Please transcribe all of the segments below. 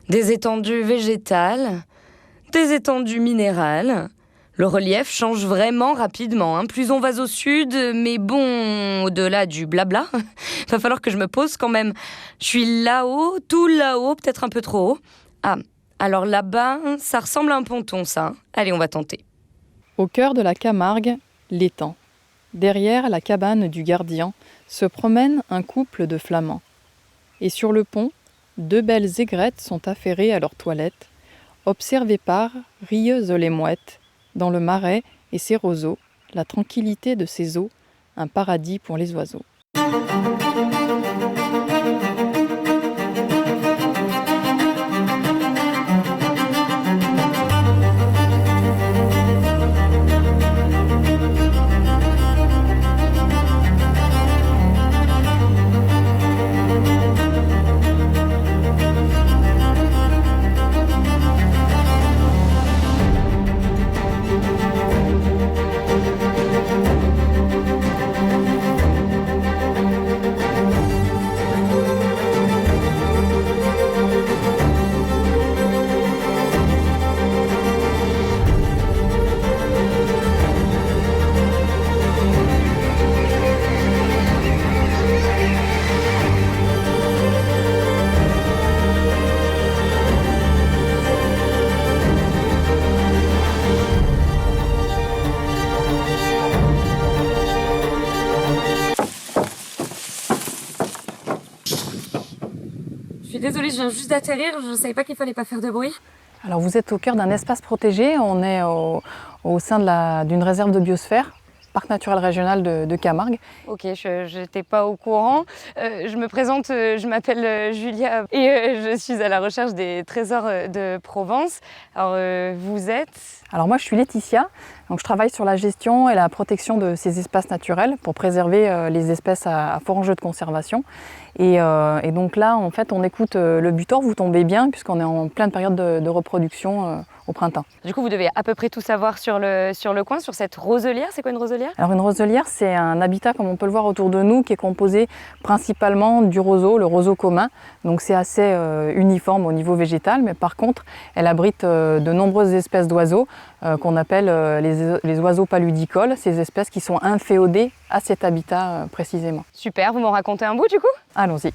Des étendues végétales, des étendues minérales. Le relief change vraiment rapidement, hein. Plus on va au sud, mais bon, au-delà du blabla, va falloir que je me pose quand même. Je suis là-haut, tout là-haut, peut-être un peu trop haut. Ah, alors là-bas, ça ressemble à un ponton, ça. Allez, on va tenter. Au cœur de la Camargue, l'étang. Derrière la cabane du gardien se promène un couple de flamands. Et sur le pont, 2 belles aigrettes sont affairées à leur toilette, observées par rieuses les mouettes, dans le marais et ses roseaux, la tranquillité de ses eaux, un paradis pour les oiseaux. Je suis désolée, je viens juste d'atterrir, je ne savais pas qu'il fallait pas faire de bruit. Alors vous êtes au cœur d'un espace protégé, on est au sein d'une réserve de biosphère, parc naturel régional de Camargue. Ok, je n'étais pas au courant. Je me présente, je m'appelle Julia et je suis à la recherche des trésors de Provence. Alors vous êtes... Alors moi je suis Laetitia, donc je travaille sur la gestion et la protection de ces espaces naturels pour préserver les espèces à fort enjeu de conservation. Et donc là en fait on écoute le butor, vous tombez bien puisqu'on est en pleine période de reproduction au printemps. Du coup vous devez à peu près tout savoir sur le coin, sur cette roselière. C'est quoi une roselière? Alors une roselière c'est un habitat comme on peut le voir autour de nous qui est composé principalement du roseau, le roseau commun. Donc c'est assez uniforme au niveau végétal, mais par contre elle abrite de nombreuses espèces d'oiseaux qu'on appelle les oiseaux paludicoles, ces espèces qui sont inféodées à cet habitat précisément. Super, vous m'en racontez un bout du coup? Allons-y.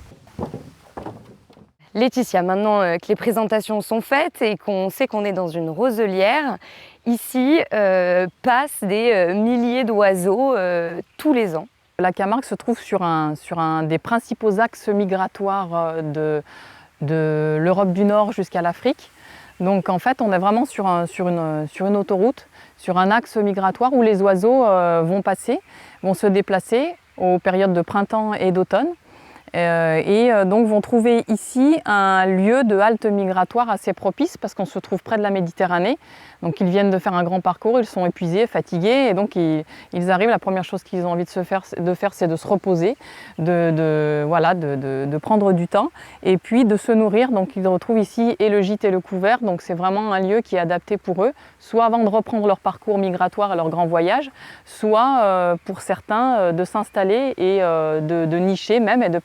Laetitia, maintenant que les présentations sont faites et qu'on sait qu'on est dans une roselière, ici passent des milliers d'oiseaux tous les ans. La Camargue se trouve sur un des principaux axes migratoires de l'Europe du Nord jusqu'à l'Afrique. Donc en fait, on est vraiment sur une autoroute, sur un axe migratoire où les oiseaux vont passer, vont se déplacer aux périodes de printemps et d'automne. Donc vont trouver ici un lieu de halte migratoire assez propice parce qu'on se trouve près de la Méditerranée. Donc ils viennent de faire un grand parcours, ils sont épuisés, fatigués et donc ils arrivent. La première chose qu'ils ont envie de faire, c'est de se reposer, de prendre du temps et puis de se nourrir. Donc ils retrouvent ici et le gîte et le couvert. Donc c'est vraiment un lieu qui est adapté pour eux, soit avant de reprendre leur parcours migratoire et leur grand voyage, soit pour certains de s'installer et de nicher même et de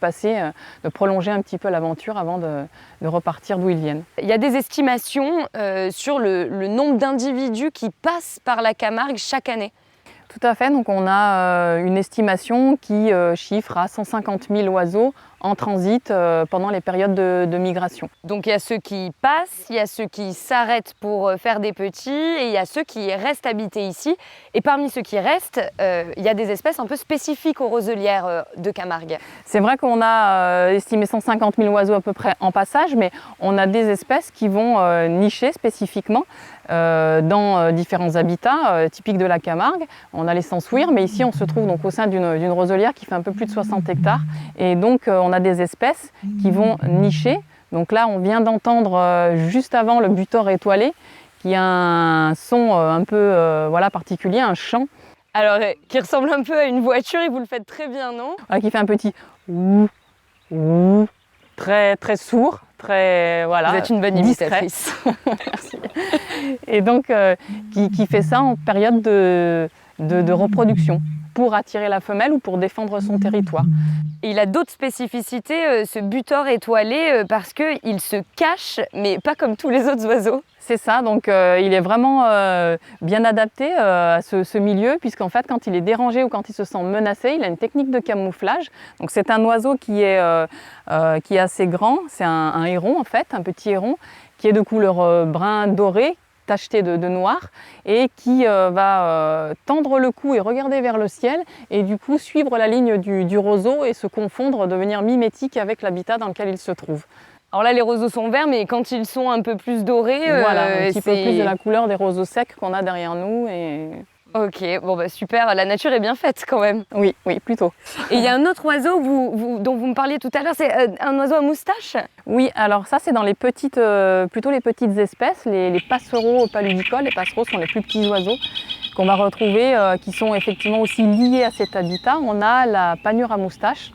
prolonger un petit peu l'aventure avant de repartir d'où ils viennent. Il y a des estimations sur le nombre d'individus qui passent par la Camargue chaque année. Tout à fait, donc on a une estimation qui chiffre à 150 000 oiseaux en transit pendant les périodes de migration. Donc il y a ceux qui passent, il y a ceux qui s'arrêtent pour faire des petits et il y a ceux qui restent habités ici. Et parmi ceux qui restent, il y a des espèces un peu spécifiques aux roselières de Camargue. C'est vrai qu'on a estimé 150 000 oiseaux à peu près en passage, mais on a des espèces qui vont nicher spécifiquement dans différents habitats typiques de la Camargue. On a les sansouirs, mais ici on se trouve donc au sein d'une roselière qui fait un peu plus de 60 hectares. Et donc on a des espèces qui vont nicher. Donc là on vient d'entendre juste avant le butor étoilé, qui a un son un peu particulier, un chant. Alors qui ressemble un peu à une voiture et vous le faites très bien, non? Voilà, qui fait un petit ouh, ouh, très très sourd. Très, Vous êtes une bonne imitatrice. Merci. Et donc, qui fait ça en période de reproduction, pour attirer la femelle ou pour défendre son territoire. Et il a d'autres spécificités, ce butor étoilé, parce qu'il se cache, mais pas comme tous les autres oiseaux. C'est ça, donc il est vraiment bien adapté à ce milieu, puisqu'en fait, quand il est dérangé ou quand il se sent menacé, il a une technique de camouflage. Donc c'est un oiseau qui est assez grand, c'est un héron en fait, un petit héron, qui est de couleur brun doré, tacheté de noir, et qui va tendre le cou et regarder vers le ciel, et du coup suivre la ligne du roseau et se confondre, devenir mimétique avec l'habitat dans lequel il se trouve. Alors là, les roseaux sont verts, mais quand ils sont un peu plus dorés... voilà, un petit peu plus de la couleur des roseaux secs qu'on a derrière nous. Et... Ok, bon bah super, la nature est bien faite quand même. Oui, oui, plutôt. Et il y a un autre oiseau dont vous me parliez tout à l'heure, c'est un oiseau à moustache? Oui, alors ça c'est dans les petites, plutôt les petites espèces, les passereaux paludicoles. Les passereaux sont les plus petits oiseaux qu'on va retrouver, qui sont effectivement aussi liés à cet habitat. On a la panure à moustache,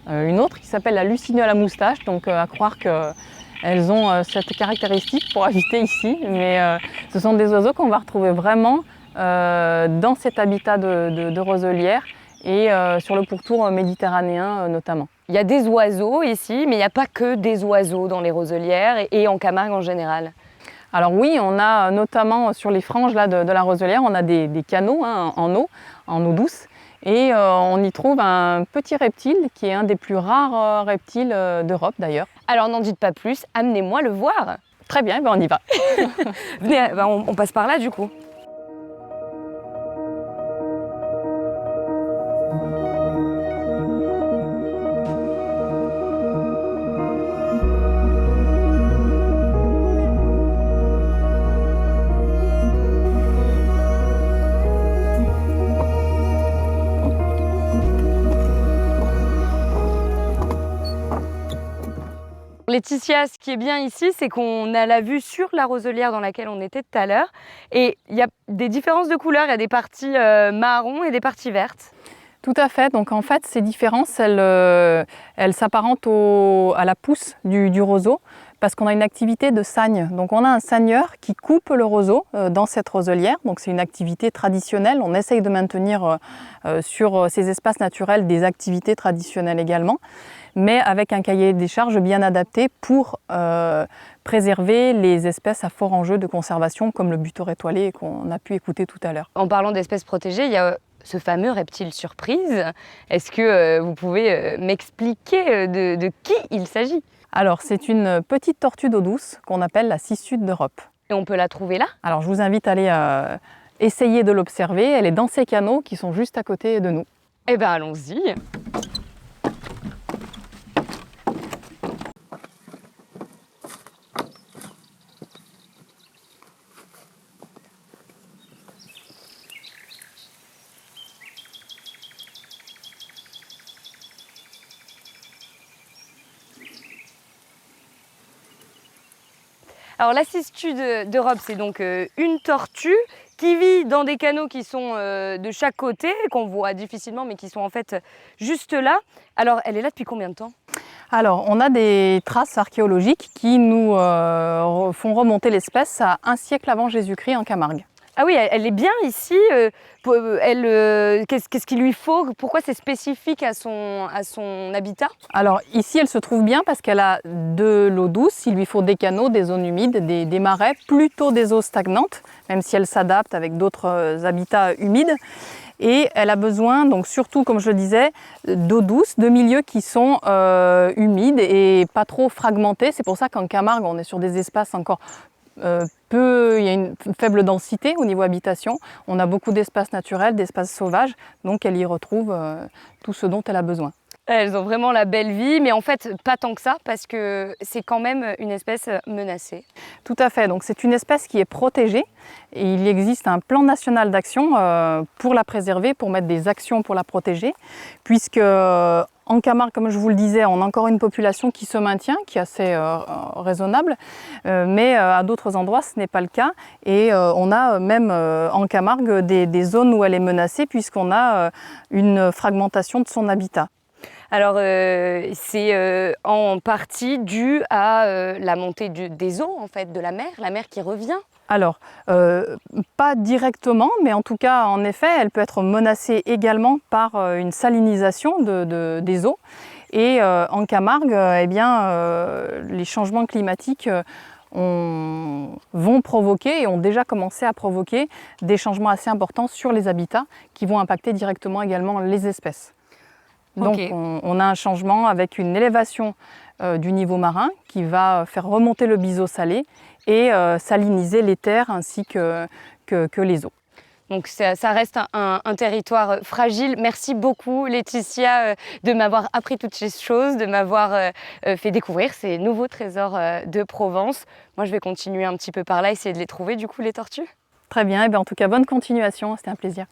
une autre qui s'appelle la lucignole à moustache, donc à croire qu'elles ont cette caractéristique pour habiter ici, mais ce sont des oiseaux qu'on va retrouver vraiment dans cet habitat de roselière et sur le pourtour méditerranéen notamment. Il y a des oiseaux ici, mais il n'y a pas que des oiseaux dans les roselières et en Camargue en général. Alors oui, on a notamment sur les franges là, de la roselière, on a des canaux hein, en eau douce, et on y trouve un petit reptile qui est un des plus rares reptiles d'Europe d'ailleurs. Alors n'en dites pas plus, amenez-moi le voir. Très bien, ben on y va. Venez, on passe par là du coup. Laetitia, ce qui est bien ici, c'est qu'on a la vue sur la roselière dans laquelle on était tout à l'heure. Et il y a des différences de couleurs, il y a des parties marron et des parties vertes. Tout à fait, donc en fait ces différences, elles s'apparentent à la pousse du roseau, parce qu'on a une activité de sagne. Donc on a un sagneur qui coupe le roseau dans cette roselière, donc c'est une activité traditionnelle. On essaye de maintenir sur ces espaces naturels des activités traditionnelles également, mais avec un cahier des charges bien adapté pour préserver les espèces à fort enjeu de conservation, comme le butor étoilé qu'on a pu écouter tout à l'heure. En parlant d'espèces protégées, il y a ce fameux reptile surprise. Est-ce que vous pouvez m'expliquer de qui il s'agit? Alors, c'est une petite tortue d'eau douce qu'on appelle la cissute d'Europe. Et on peut la trouver là? Alors, je vous invite à aller essayer de l'observer. Elle est dans ces canaux qui sont juste à côté de nous. Eh bien, allons-y. Alors la cissute d'Europe, c'est donc une tortue qui vit dans des canaux qui sont de chaque côté, qu'on voit difficilement, mais qui sont en fait juste là. Alors elle est là depuis combien de temps? Alors on a des traces archéologiques qui nous font remonter l'espèce à 1 siècle avant Jésus-Christ en Camargue. Ah oui, elle est bien ici. Qu'est-ce qu'il lui faut? Pourquoi c'est spécifique à son habitat? Alors ici, elle se trouve bien parce qu'elle a de l'eau douce. Il lui faut des canaux, des zones humides, des marais, plutôt des eaux stagnantes, même si elle s'adapte avec d'autres habitats humides. Et elle a besoin, donc surtout, comme je le disais, d'eau douce, de milieux qui sont humides et pas trop fragmentés. C'est pour ça qu'en Camargue, on est sur des espaces encore il y a une faible densité au niveau habitation. On a beaucoup d'espaces naturels, d'espaces sauvages, donc elle y retrouve tout ce dont elle a besoin. Elles ont vraiment la belle vie, mais en fait pas tant que ça, parce que c'est quand même une espèce menacée. Tout à fait, donc c'est une espèce qui est protégée et il existe un plan national d'action pour la préserver, pour mettre des actions pour la protéger, puisque en Camargue, comme je vous le disais, on a encore une population qui se maintient, qui est assez raisonnable, mais à d'autres endroits ce n'est pas le cas, et on a même en Camargue des zones où elle est menacée, puisqu'on a une fragmentation de son habitat. Alors c'est en partie dû à la montée des eaux en fait, de la mer qui revient. Alors, pas directement, mais en tout cas, en effet, elle peut être menacée également par une salinisation des eaux. Et en Camargue, eh bien, les changements climatiques vont provoquer et ont déjà commencé à provoquer des changements assez importants sur les habitats qui vont impacter directement également les espèces. Donc Ok. on a un changement avec une élévation du niveau marin qui va faire remonter le biseau salé et saliniser les terres ainsi que les eaux. Donc ça reste un territoire fragile. Merci beaucoup Laetitia de m'avoir appris toutes ces choses, de m'avoir fait découvrir ces nouveaux trésors de Provence. Moi je vais continuer un petit peu par là, essayer de les trouver du coup les tortues. Très bien, et bien en tout cas bonne continuation, c'était un plaisir.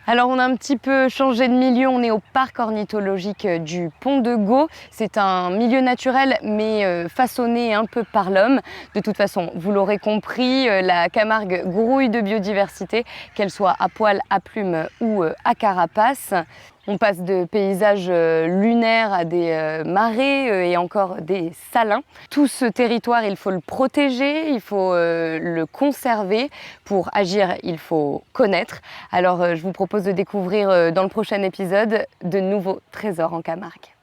Alors on a un petit peu changé de milieu, on est au parc ornithologique du Pont de Gau. C'est un milieu naturel mais façonné un peu par l'homme. De toute façon, vous l'aurez compris, la Camargue grouille de biodiversité, qu'elle soit à poil, à plumes ou à carapace. On passe de paysages lunaires à des marais et encore des salins. Tout ce territoire, il faut le protéger, il faut le conserver. Pour agir, il faut connaître. Alors je vous propose de découvrir dans le prochain épisode de nouveaux trésors en Camargue.